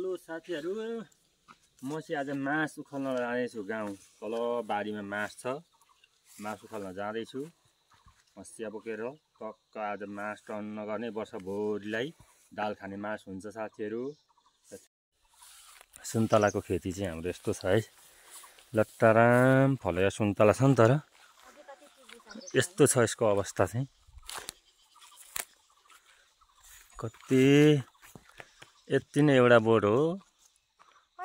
Hello साथीहरु, म चाहिँ आज मास उखाल्न जाँदैछु गाउँ। तल बारीमा मास छ, मास उखाल्न जाँदैछु। हँसिया बोकेर टक्क आज मास टन्न गर्ने वर्षभरिलाई दाल खाने मास हुन्छ साथीहरु। सुन्तलाको खेती चाहिँ हाम्रो यस्तो छ है, लट्टाराम फलेको सुन्तला छ नि, तर यस्तो छ यसको अवस्था चाहिँ। कति यति नै एउटा बोट हो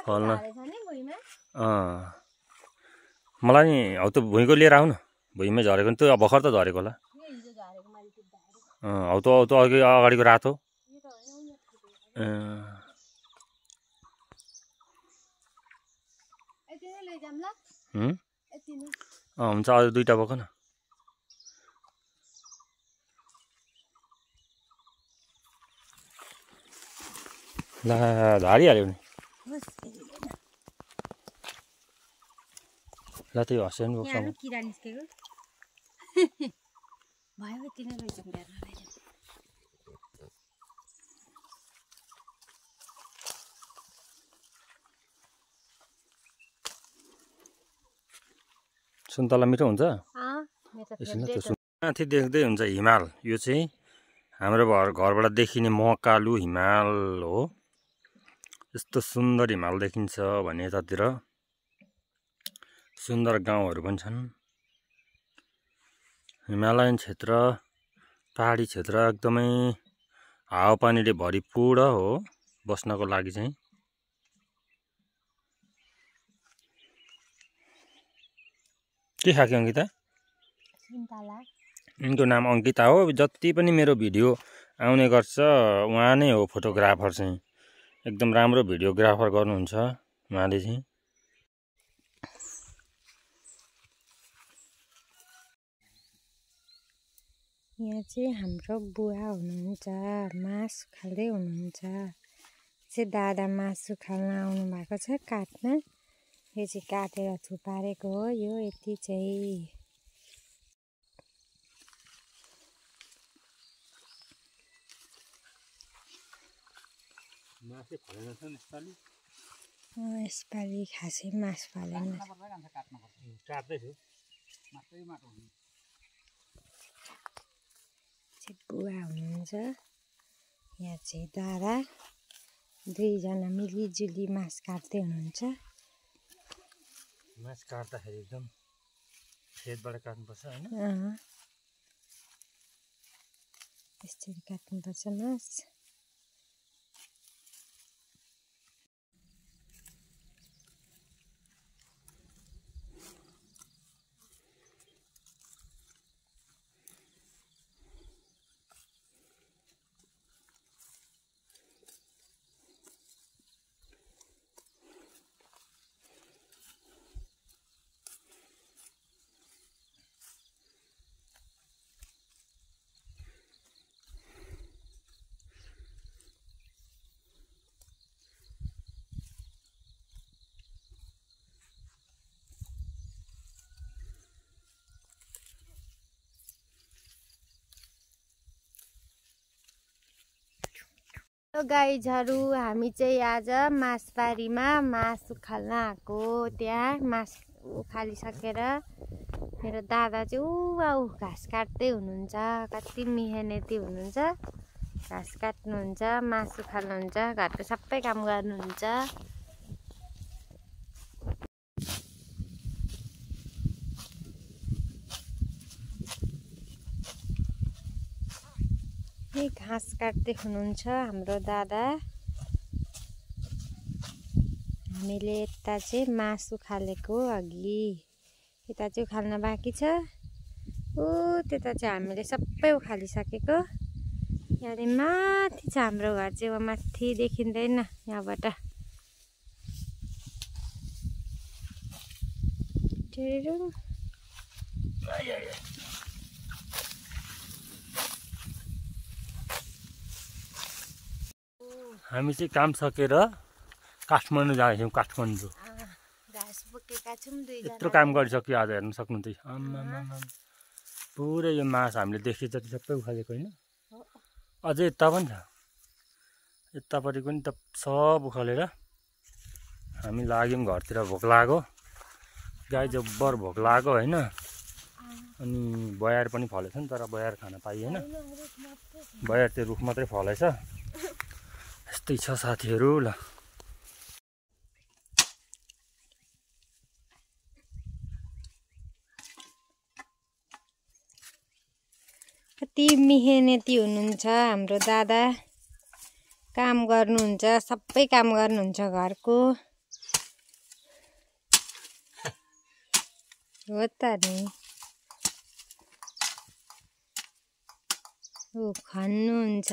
फल्न। मलाई नि हौ त भुइँको लिएर आउन, भुइँमै झरेको नि, त्यो भर्खर त झरेको होला। हौ त अघि अगाडिको रातो। हुन्छ, अझ दुईटा बोक न। ला झारिहाल्यो नि। ला त्यो हस्यान बोक्छ किरा निस्केको भयो तिनै लैजाउँ ल्याएर। सुन्तला मिठो हुन्छ। माथि देख्दै हुन्छ हिमाल। यो चाहिँ हाम्रो घरबाट देखिने मकालु हिमाल हो। यस्तो सुन्दर हिमाल देखिन्छ भने यतातिर सुन्दर गाउँहरू पनि छन्। हिमालयन क्षेत्र, पहाडी क्षेत्र एकदमै हावापानीले भरिपूर्ण हो बस्नको लागि चाहिँ। के खायो अङ्किता? सुन्तला। उनको नाम अङ्किता हो। जति पनि मेरो भिडियो आउने गर्छ उहाँ नै हो फोटोग्राफर चाहिँ। एकदम राम्रो भिडियोग्राफर गर्नुहुन्छ उहाँले चाहिँ। यहाँ चाहिँ हाम्रो बुवा हुनुहुन्छ, मासु खाल्दै हुनुहुन्छ। चाहिँ दादा मासु खाल्न आउनु भएको छ काट्न। यो चाहिँ काटेर थुपारेको हो। यो यति चाहिँ यसपालि खासै मासु फालेन। बुवा हुनुहुन्छ, यहाँ चाहिँ दादा, दुईजना मिलिजुली मास काट्दै हुनुहुन्छ। मास काट्दाखेरि एकदम खेतबाट काट्नुपर्छ हैन? यसरी काट्नुपर्छ मास। गाइजहरू, हामी चाहिँ आज मासबारीमा मासु खाल्न आएको। त्यहाँ मास उखालिसकेर मेरो दादा चाहिँ ऊ घाँस काट्दै हुनुहुन्छ। कति मिहिनेती हुनुहुन्छ, घाँस काट्नुहुन्छ, मासु खाल्नुहुन्छ, घरको सबै काम गर्नुहुन्छ। घाँस काट्दै हुनुहुन्छ हाम्रो दादा। हामीले यता चाहिँ मासु खालेको अघि, यता चाहिँ उखाल्न बाँकी छ। त्यता चाहिँ हामीले सबै उखालिसकेको। यहाँ माथि छ हाम्रो घर चाहिँ, वहाँ माथि देखिँदैन यहाँबाट। हामी चाहिँ काम सकेर काठमाडौँ जाँदैछौँ। काठमाडौँ यत्रो काम गरिसक्यो आज, हेर्न सक्नुहुन्छ। पुरै यो मास हामीले देखे जति सबै उखालेको होइन, अझै यता पनि छ। यतापट्टि पनि त सब उखालेर हामी लाग्यौँ घरतिर। भोक लाग्यो, गाई जब्बर भोक लाग्यो होइन। अनि बयार पनि फलेछ नि, तर बयार खान पाइएन। बयार त्यो रुख मात्रै फलेछ। यस्तै छ साथीहरू। ल कति मेहनती हुनुहुन्छ हाम्रो दादा, काम गर्नुहुन्छ, सबै काम गर्नुहुन्छ घरको। हो त नि, खन्नुहुन्छ,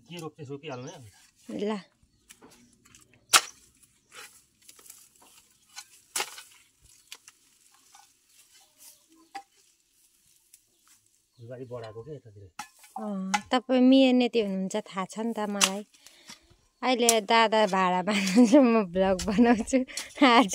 के रोप्ने रोपिहाल्नु है। ल फुलबारी बढाएको क्या यतातिर। तपाईँ मेहनती हुनुहुन्छ थाहा छ नि त मलाई। अहिले दादा भाडा बाँध्नुहुन्छ, म भ्लग बनाउँछु आज।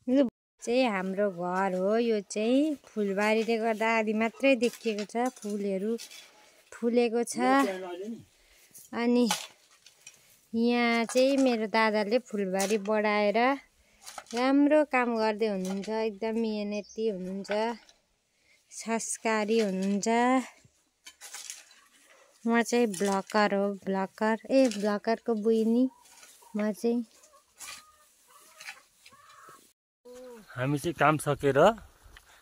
यो चाहिँ हाम्रो घर हो। यो चाहिँ फुलबारीले गर्दा आधी मात्रै देखिएको छ, फुलहरू फुलेको छ। अनि यहाँ चाहिँ मेरो दादाले फुलबारी बढाएर राम्रो काम गर्दै हुनुहुन्छ, एकदम मेहनती हुनुहुन्छ, संस्कारी हुनुहुन्छ। म चाहिँ ब्लगर हो, ब्लगरको बहिनी म चाहिँ। हामी चाहिँ काम सकेर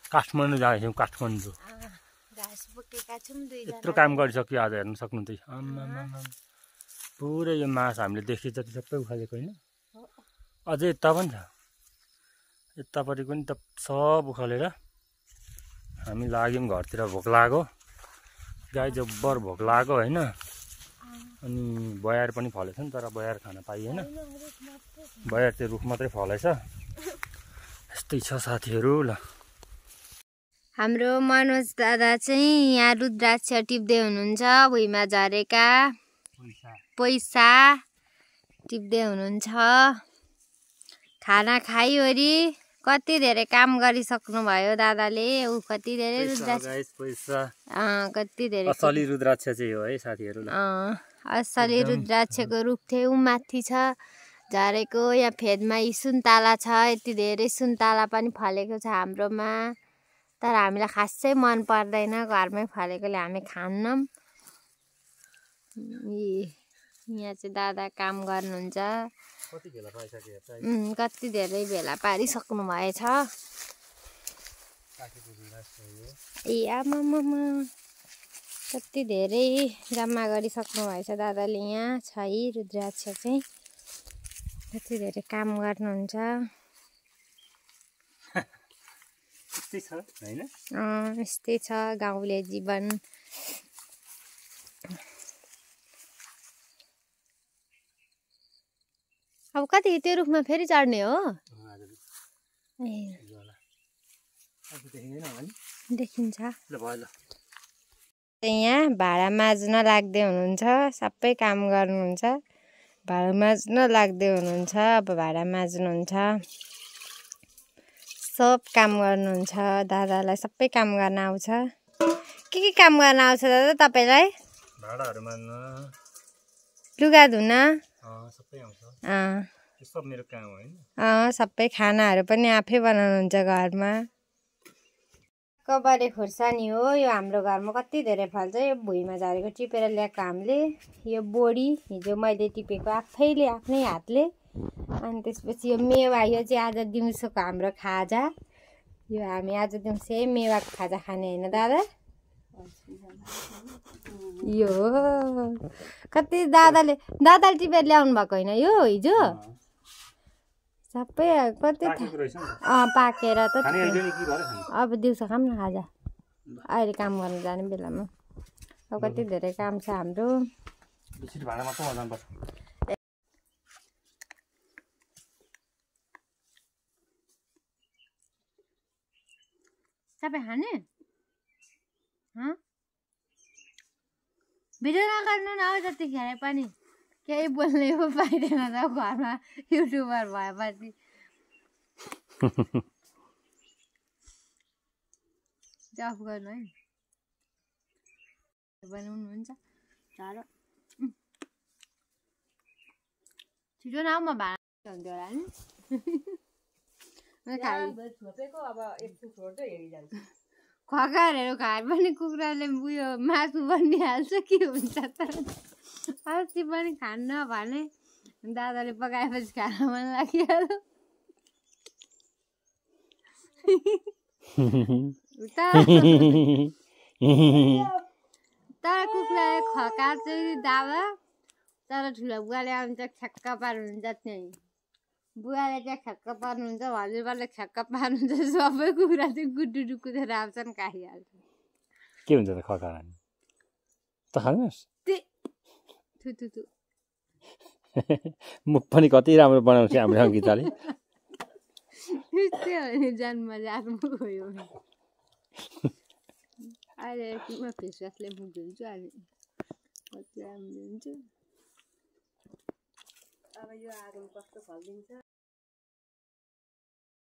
काठमाडौँ जाँदैछौँ। काठमाडौँ घाँस बोकेका छौँ दुईजना। यत्रो काम गरिसक्यो आज, हेर्न सक्नुहुन्छ। पुरै यो मास हामीले देखे जति सबै उखालेको होइन। अझै यता पनि छ, यतापट्टि पनि त सब उखालेर हामी लाग्यौँ घरतिर। भोक लाग्यो, गाई जब्बर भोक लाग्यो होइन। अनि बयार पनि फलेछ नि, तर बयार खान पाइएन। बयार त्यो रुख मात्रै फलेछ। यस्तै छ साथीहरू। ल हाम्रो मनोज दादा चाहिँ यहाँ रुद्राक्ष टिप्दै हुनुहुन्छ, भुइँमा झरेका पैसा टिप्दै हुनुहुन्छ। खाना खाइवरी कति धेरै काम गरिसक्नु भयो दादाले। कति धेरै कति धेरै असली रुद्राक्ष चाहिँ हो है साथीहरू। असली रुद्राक्षको रुख थियो, माथि छ झरेको। यहाँ फेदमा यी सुन्तला छ, यति धेरै सुन्तला पनि फलेको छ हाम्रोमा। तर हामीलाई खासै मन पर्दैन, घरमै फलेकोले हामी खान्नौँ। यहाँ चाहिँ दादा काम गर्नुहुन्छ, कति धेरै भेला पारिसक्नु भएछ। ए आमामा, कति धेरै जम्मा गरिसक्नु भएछ दादाले। यहाँ छ है रुद्राक्ष चाहिँ, कति धेरै काम गर्नुहुन्छ। यस्तै छ गाउँले जीवन। अब कति त्यो रुखमा फेरि चढ्ने हो? देखिन्छ। यहाँ भाडा माझ्न लाग्दै हुनुहुन्छ, सबै काम गर्नुहुन्छ। भाडा माझ्न लाग्दै हुनुहुन्छ, अब भाडा माझ्नुहुन्छ, सब काम गर्नुहुन्छ। दादालाई सबै काम गर्न आउँछ। के काम गर्न आउँछ दादा तपाईँलाई? भाडाहरू मान्न, लुगा धुन, सबै आउँछ। सब मेरो काम हो हैन। सबै खानाहरू पनि आफै बनाउनुहुन्छ घरमा। कबरे खुर्सानी हो यो, हाम्रो घरमा कति धेरै फल्छ। यो भुइँमा झरेको टिपेर ल्याएको हामीले। यो बोडी हिजो मैले टिपेको आफ्नै हातले। अनि त्यसपछि यो मेवा, यो चाहिँ आज दिउँसोको हाम्रो खाजा। यो हामी आज दिउँसो मेवाको खाजा खाने होइन दादा? यो कति दादाले टिपेर ल्याउनु भएको होइन यो हिजो? सबै कति पाकेर त। अब दिउँसो खाऊँ न खाजा, अहिले काम गर्न जाने बेलामा। अब कति धेरै काम छ हाम्रो। तपाईँ खाने? भिडियो नगर्नु न हौ जतिखेर पनि केही बोल्ने पो पाइँदैन त घरमा युट्युबर भएपछि अफ गर्नु है बनाउनुहुन्छ साह्रो छिटो न म भाँडा हुन्थ्यो होला नि खकारहरू खाए पनि कुखुराले उयो मासु बनिहाल्छ के हुन्छ त अस्ति पनि खान्न भने दादाले पकाएपछि खान मन लागिहाल्यो तर कुखुराले खकाएर चाहिँ दादा तर ठुलो बुवाले आउँछ छक्क पार्नुहुन्छ त्यहीँ बुवाले चाहिँ छक्क पार्नुहुन्छ हजुरबाले छक्क पार्नुहुन्छ सबै कुखुरा चाहिँ गुड्डु डुकुदेर आउँछन् खाइहाल्छ के हुन्छ त खकाएर त खानुहोस् थु मुख पनि कति राम्रो बनाउँछ हाम्रो अङ्किताले त्यही हो नि जन्मले आफ्नो गयो अहिले म फेस वासले मुख धुन्छु अनि कति राम्रो हुन्छ अब यो आगो कस्तो फलिदिन्छ